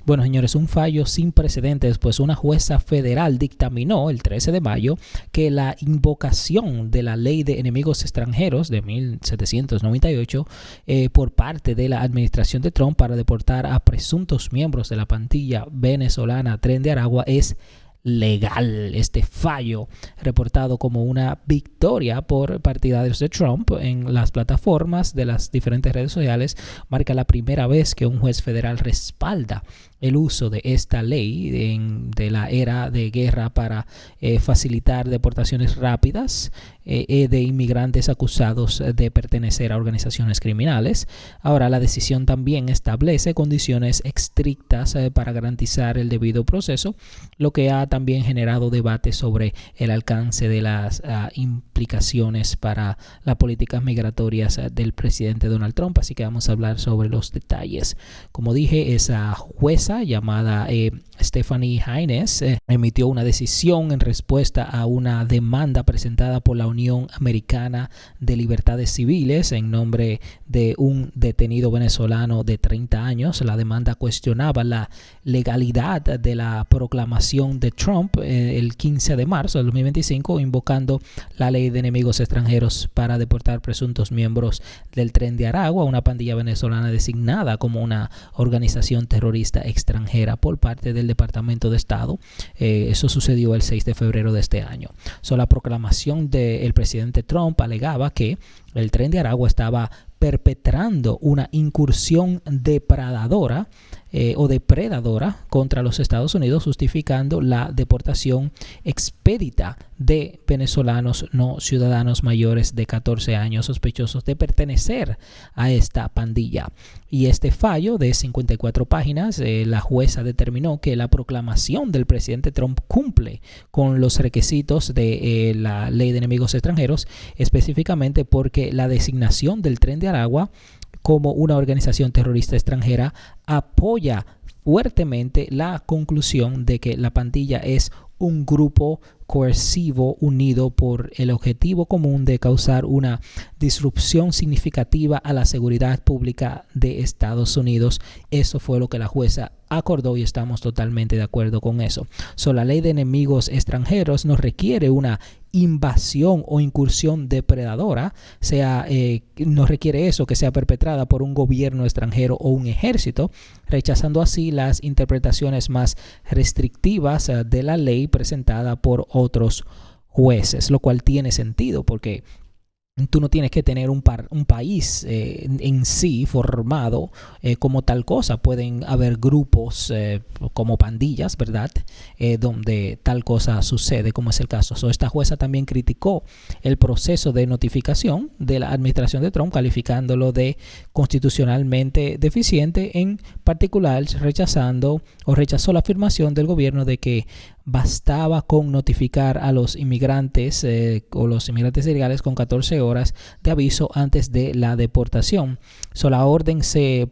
Bueno, señores, un fallo sin precedentes, pues una jueza federal dictaminó el 13 de mayo que la invocación de la Ley de Enemigos Extranjeros de 1798 por parte de la administración de Trump para deportar a presuntos miembros de la pandilla venezolana Tren de Aragua es legal. Este fallo, reportado como una victoria por partidarios de Trump en las plataformas de las diferentes redes sociales, marca la primera vez que un juez federal respalda el uso de esta ley de la era de guerra para facilitar deportaciones rápidas de inmigrantes acusados de pertenecer a organizaciones criminales. Ahora, la decisión también establece condiciones estrictas para garantizar el debido proceso, lo que ha también generado debate sobre el alcance de las implicaciones para las políticas migratorias del presidente Donald Trump. Así que vamos a hablar sobre los detalles. Como dije, esa jueza llamada Stephanie Haynes emitió una decisión en respuesta a una demanda presentada por la Unión Americana de Libertades Civiles en nombre de un detenido venezolano de 30 años. La demanda cuestionaba la legalidad de la proclamación de Trump el 15 de marzo de 2025, invocando la ley de enemigos extranjeros para deportar presuntos miembros del Tren de Aragua, una pandilla venezolana designada como una organización terrorista extranjera por parte del Departamento de Estado. Eso sucedió el 6 de febrero de este año. La proclamación del presidente Trump alegaba que el Tren de Aragua estaba perpetrando una incursión depredadora contra los Estados Unidos, justificando la deportación expedita de venezolanos no ciudadanos mayores de 14 años sospechosos de pertenecer a esta pandilla. Y este fallo de 54 páginas, la jueza determinó que la proclamación del presidente Trump cumple con los requisitos de la ley de enemigos extranjeros, específicamente porque la designación del Tren de Aragua como una organización terrorista extranjera apoya fuertemente la conclusión de que la pandilla es un grupo coercivo unido por el objetivo común de causar una disrupción significativa a la seguridad pública de Estados Unidos. Eso fue lo que la jueza acordó y estamos totalmente de acuerdo con eso. La ley de enemigos extranjeros no requiere una invasión o incursión depredadora, no requiere eso que sea perpetrada por un gobierno extranjero o un ejército, rechazando así las interpretaciones más restrictivas de la ley presentada por otros jueces, lo cual tiene sentido porque tú no tienes que tener un país en sí formado como tal cosa. Pueden haber grupos como pandillas, ¿verdad? Donde tal cosa sucede, como es el caso. Esta jueza también criticó el proceso de notificación de la administración de Trump, calificándolo de constitucionalmente deficiente. En particular, rechazó la afirmación del gobierno de que bastaba con notificar a los inmigrantes o los inmigrantes ilegales con 14 horas de aviso antes de la deportación. La orden se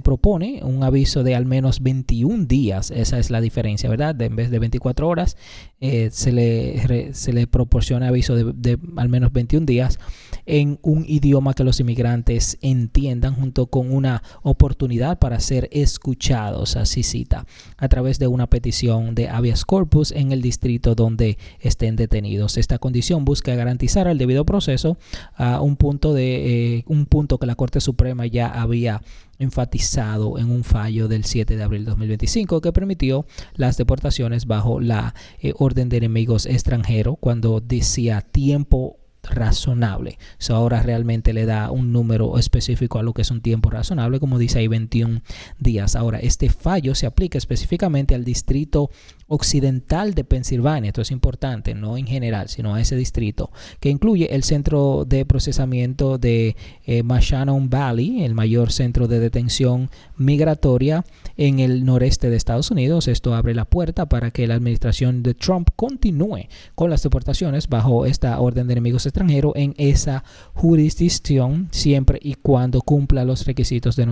propone un aviso de al menos 21 días. Esa es la diferencia, ¿verdad? En vez de 24 horas, se le proporciona aviso de al menos 21 días en un idioma que los inmigrantes entiendan, junto con una oportunidad para ser escuchados, así cita, a través de una petición de habeas corpus en el distrito donde estén detenidos. Esta condición busca garantizar el debido proceso, a un punto que la Corte Suprema ya había enfatizado en un fallo del 7 de abril de 2025 que permitió las deportaciones bajo la orden de enemigos extranjeros cuando decía tiempo razonable. Ahora realmente le da un número específico a lo que es un tiempo razonable, como dice ahí, 21 días. Ahora, este fallo se aplica específicamente al distrito occidental de Pensilvania. Esto es importante, no en general, sino a ese distrito, que incluye el centro de procesamiento de Mashannon Valley, el mayor centro de detención migratoria en el noreste de Estados Unidos. Esto abre la puerta para que la administración de Trump continúe con las deportaciones bajo esta orden de enemigos extranjeros en esa jurisdicción, siempre y cuando cumpla los requisitos de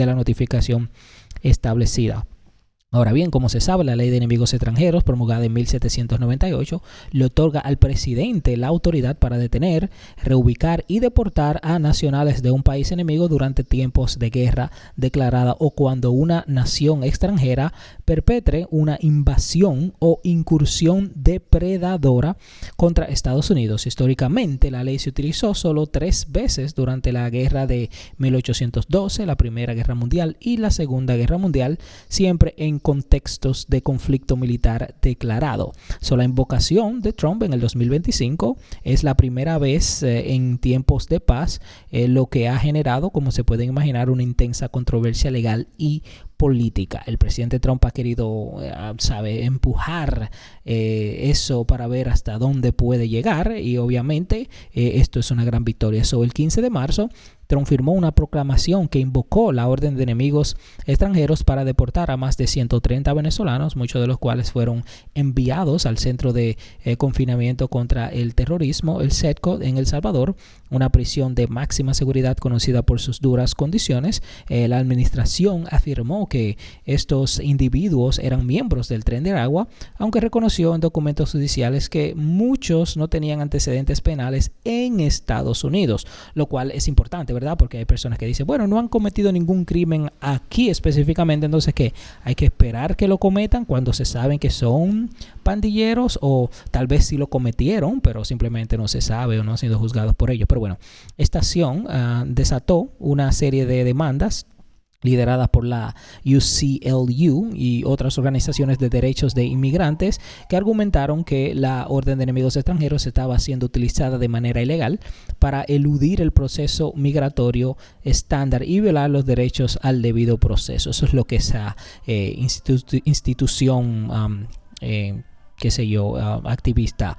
la notificación establecida. Ahora bien, como se sabe, la Ley de Enemigos Extranjeros, promulgada en 1798, le otorga al presidente la autoridad para detener, reubicar y deportar a nacionales de un país enemigo durante tiempos de guerra declarada o cuando una nación extranjera perpetre una invasión o incursión depredadora contra Estados Unidos. Históricamente, la ley se utilizó solo 3 veces durante la guerra de 1812, la Primera Guerra Mundial y la Segunda Guerra Mundial, siempre en contextos de conflicto militar declarado. La invocación de Trump en el 2025 es la primera vez en tiempos de paz, lo que ha generado, como se pueden imaginar, una intensa controversia legal y política. El presidente Trump ha querido, empujar eso para ver hasta dónde puede llegar, y obviamente esto es una gran victoria. El 15 de marzo, Trump firmó una proclamación que invocó la Orden de Enemigos Extranjeros para deportar a más de 130 venezolanos, muchos de los cuales fueron enviados al Centro de Confinamiento contra el Terrorismo, el CEDCO, en El Salvador, una prisión de máxima seguridad conocida por sus duras condiciones. La administración afirmó que estos individuos eran miembros del Tren de Aragua, aunque reconoció en documentos judiciales que muchos no tenían antecedentes penales en Estados Unidos, lo cual es importante, ¿verdad? Porque hay personas que dicen, bueno, no han cometido ningún crimen aquí específicamente, entonces ¿qué? Hay que esperar que lo cometan cuando se saben que son pandilleros, o tal vez sí lo cometieron, pero simplemente no se sabe o no han sido juzgados por ello. Pero bueno, esta acción desató una serie de demandas lideradas por la UCLU y otras organizaciones de derechos de inmigrantes, que argumentaron que la Orden de Enemigos Extranjeros estaba siendo utilizada de manera ilegal para eludir el proceso migratorio estándar y violar los derechos al debido proceso. Eso es lo que esa institución activista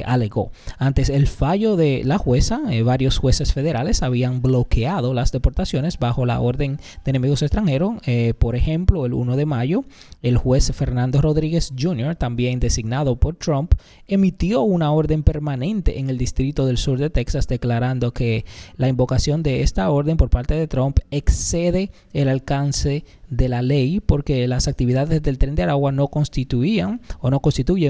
alegó. Antes el fallo de la jueza, varios jueces federales habían bloqueado las deportaciones bajo la Orden de Enemigos Extranjeros. Por ejemplo, el 1 de mayo, el juez Fernando Rodríguez Jr., también designado por Trump, emitió una orden permanente en el Distrito del Sur de Texas, declarando que la invocación de esta orden por parte de Trump excede el alcance de la ley, porque las actividades del Tren de Aragua no constituyen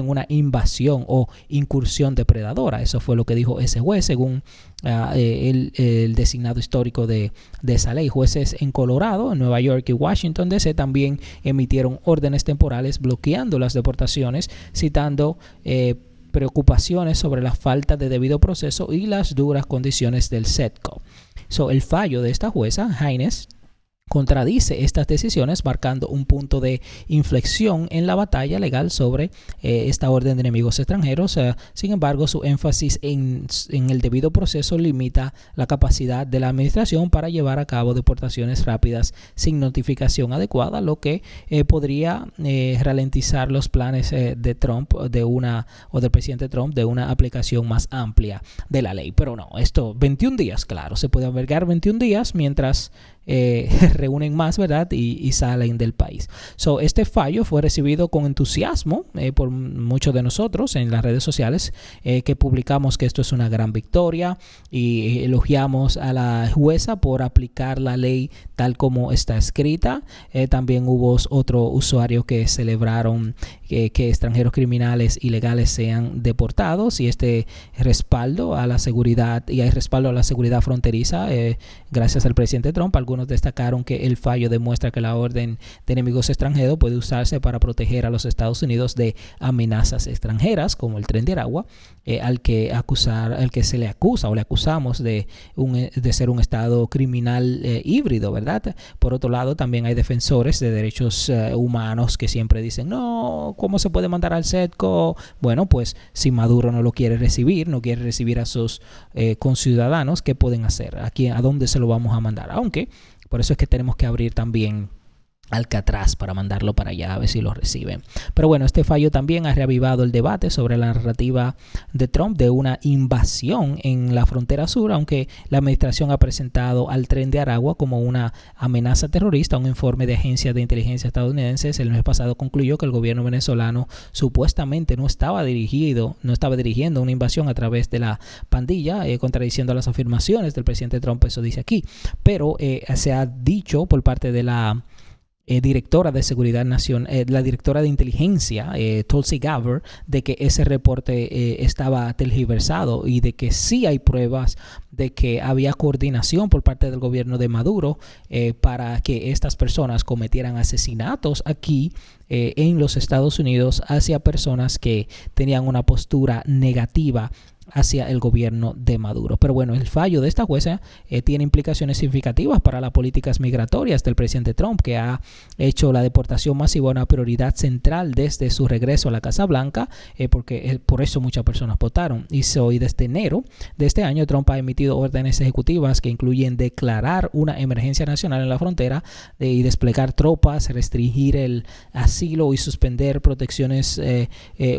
una invasión o incursión depredadora. Eso fue lo que dijo ese juez, según el designado histórico de esa ley. Jueces en Colorado, en Nueva York y Washington DC también emitieron órdenes temporales bloqueando las deportaciones, citando preocupaciones sobre la falta de debido proceso y las duras condiciones del CEDCO. El fallo de esta jueza, Haynes, contradice estas decisiones, marcando un punto de inflexión en la batalla legal sobre esta Orden de Enemigos Extranjeros. Sin embargo, su énfasis en el debido proceso limita la capacidad de la administración para llevar a cabo deportaciones rápidas sin notificación adecuada, lo que podría ralentizar los planes de Trump del presidente Trump de una aplicación más amplia de la ley. Pero no, esto 21 días, claro, se puede albergar 21 días mientras reúnen más, ¿verdad? Y salen del país. Este fallo fue recibido con entusiasmo por muchos de nosotros en las redes sociales, que publicamos que esto es una gran victoria, y elogiamos a la jueza por aplicar la ley tal como está escrita. También hubo otros usuarios que celebraron que extranjeros criminales ilegales sean deportados, y este respaldo a la seguridad, y hay respaldo a la seguridad fronteriza gracias al presidente Trump. Algunos destacaron que el fallo demuestra que la Orden de Enemigos Extranjeros puede usarse para proteger a los Estados Unidos de amenazas extranjeras, como el Tren de Aragua, al que se le acusa o le acusamos de ser un estado criminal híbrido, ¿verdad? Por otro lado, también hay defensores de derechos humanos que siempre dicen, no, ¿cómo se puede mandar al CEDCO? Bueno, pues si Maduro no lo quiere recibir, no quiere recibir a sus conciudadanos, ¿qué pueden hacer? ¿A dónde se lo vamos a mandar? Aunque por eso es que tenemos que abrir también Alcatraz para mandarlo para allá, a ver si lo reciben. Pero bueno, este fallo también ha reavivado el debate sobre la narrativa de Trump de una invasión en la frontera sur, aunque la administración ha presentado al Tren de Aragua como una amenaza terrorista. Un informe de agencias de inteligencia estadounidenses el mes pasado concluyó que el gobierno venezolano supuestamente no estaba dirigiendo una invasión a través de la pandilla, contradiciendo las afirmaciones del presidente Trump. Eso dice aquí, pero se ha dicho por parte de la directora de Seguridad Nacional, la directora de inteligencia, Tulsi Gabbard, de que ese reporte estaba tergiversado y de que sí hay pruebas de que había coordinación por parte del gobierno de Maduro para que estas personas cometieran asesinatos aquí en los Estados Unidos hacia personas que tenían una postura negativa hacia el gobierno de Maduro. Pero bueno, el fallo de esta jueza tiene implicaciones significativas para las políticas migratorias del presidente Trump, que ha hecho la deportación masiva una prioridad central desde su regreso a la Casa Blanca, porque por eso muchas personas votaron. Y desde enero de este año, Trump ha emitido órdenes ejecutivas que incluyen declarar una emergencia nacional en la frontera y desplegar tropas, restringir el asilo y suspender protecciones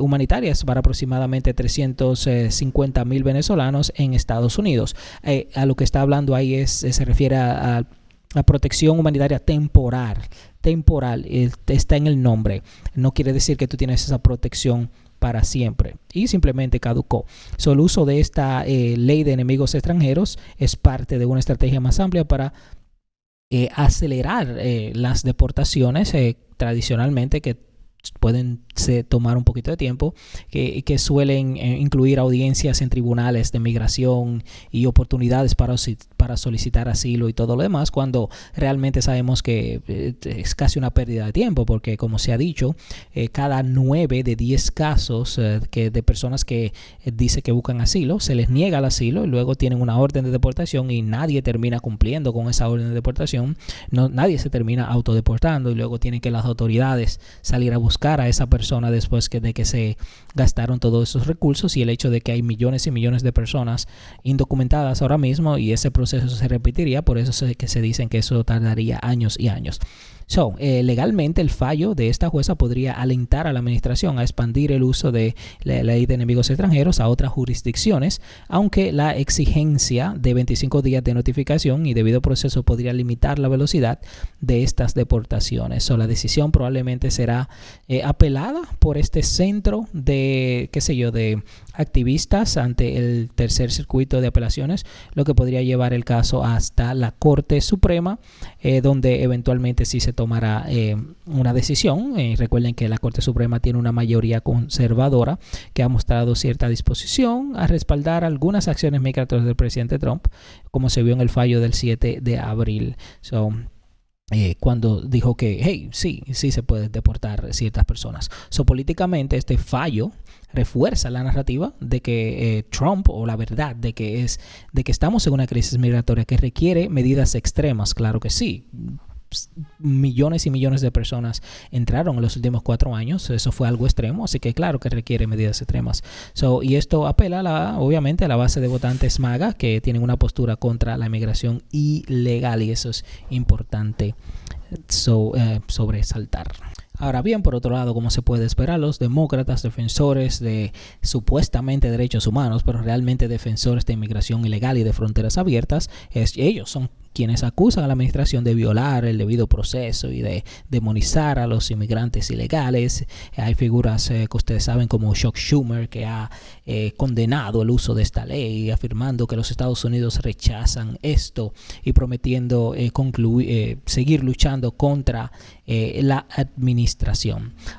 humanitarias para aproximadamente 350,000 venezolanos en Estados Unidos. A lo que está hablando ahí se refiere a protección humanitaria temporal, está en el nombre. No quiere decir que tú tienes esa protección para siempre y simplemente caducó. El uso de esta ley de enemigos extranjeros es parte de una estrategia más amplia para acelerar las deportaciones tradicionalmente que pueden tomar un poquito de tiempo, que suelen incluir audiencias en tribunales de migración y oportunidades para solicitar asilo y todo lo demás, cuando realmente sabemos que es casi una pérdida de tiempo, porque como se ha dicho, cada 9 de 10 casos de personas que dice que buscan asilo, se les niega el asilo y luego tienen una orden de deportación y nadie termina cumpliendo con esa orden de deportación. Nadie se termina autodeportando y luego tienen que las autoridades salir a buscar a esa persona después de que se gastaron todos esos recursos, y el hecho de que hay millones y millones de personas indocumentadas ahora mismo y ese proceso se repetiría, por eso es que se dicen que eso tardaría años y años. Legalmente el fallo de esta jueza podría alentar a la administración a expandir el uso de la ley de enemigos extranjeros a otras jurisdicciones, aunque la exigencia de 25 días de notificación y debido proceso podría limitar la velocidad de estas deportaciones. La decisión probablemente será apelada por este centro de activistas ante el tercer circuito de apelaciones, lo que podría llevar el caso hasta la Corte Suprema, donde eventualmente sí se tomará una decisión. Recuerden que la Corte Suprema tiene una mayoría conservadora que ha mostrado cierta disposición a respaldar algunas acciones migratorias del presidente Trump, como se vio en el fallo del 7 de abril. Cuando dijo que sí se puede deportar ciertas personas. Políticamente este fallo refuerza la narrativa de que Trump, o la verdad de que estamos en una crisis migratoria que requiere medidas extremas. Claro que sí. Millones y millones de personas entraron en los últimos 4 años. Eso fue algo extremo, así que claro que requiere medidas extremas. Y esto apela obviamente a la base de votantes MAGA, que tienen una postura contra la inmigración ilegal, y eso es importante sobresaltar. Ahora bien, por otro lado, como se puede esperar, los demócratas, defensores de supuestamente derechos humanos, pero realmente defensores de inmigración ilegal y de fronteras abiertas, ellos son quienes acusan a la administración de violar el debido proceso y de demonizar a los inmigrantes ilegales. Hay figuras que ustedes saben como Chuck Schumer, que ha condenado el uso de esta ley, afirmando que los Estados Unidos rechazan esto y prometiendo seguir luchando contra la administración.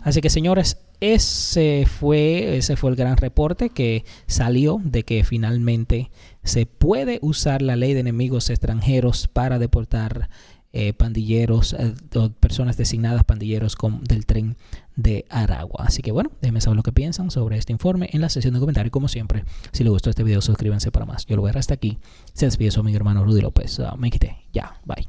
Así que, señores, ese fue el gran reporte que salió de que finalmente se puede usar la ley de enemigos extranjeros para deportar pandilleros o personas designadas pandilleros del tren de Aragua. Así que bueno, déjenme saber lo que piensan sobre este informe en la sección de comentarios. Como siempre, si les gustó este video, suscríbanse para más. Yo lo voy a dejar hasta aquí. Se despide su amigo hermano Rudy López. Me quité. Ya, bye.